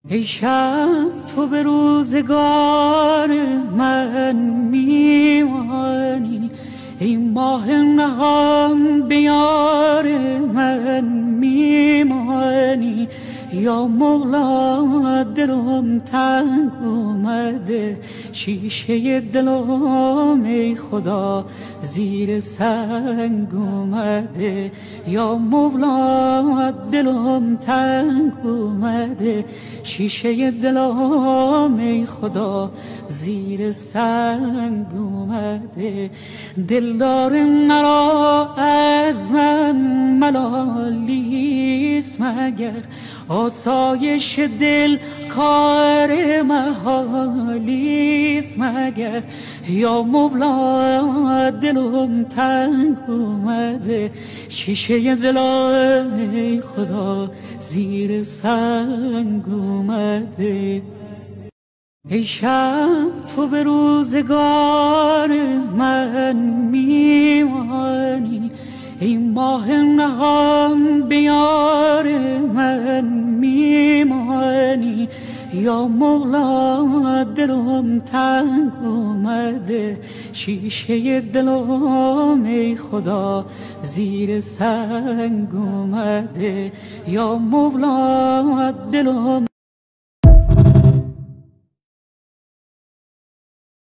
ای شب تو به روزگار من میمانی، ای ماه نهان به یار من میمانی. یا مولا دلم تنگ اومده، شیشه دلم ای خدا زیر سنگ اومده. یا مولا دلم تنگ اومده، شیشه دلم ای خدا زیر سنگ اومده. دلدار مرا از من ملالیست مگر، آسایش دل کار محالیست مگر. یا مولا دلم تنگ اومده، شیشه دلم ای خدا زیر سنگ اومده. ای شب تو به روزگار من میمانی، ای ماه نهان به یار من میمانی. یا مولا دلم تنگ اومده، شیشه دلم ای خدا زیر سنگ اومده. یا مولا دلم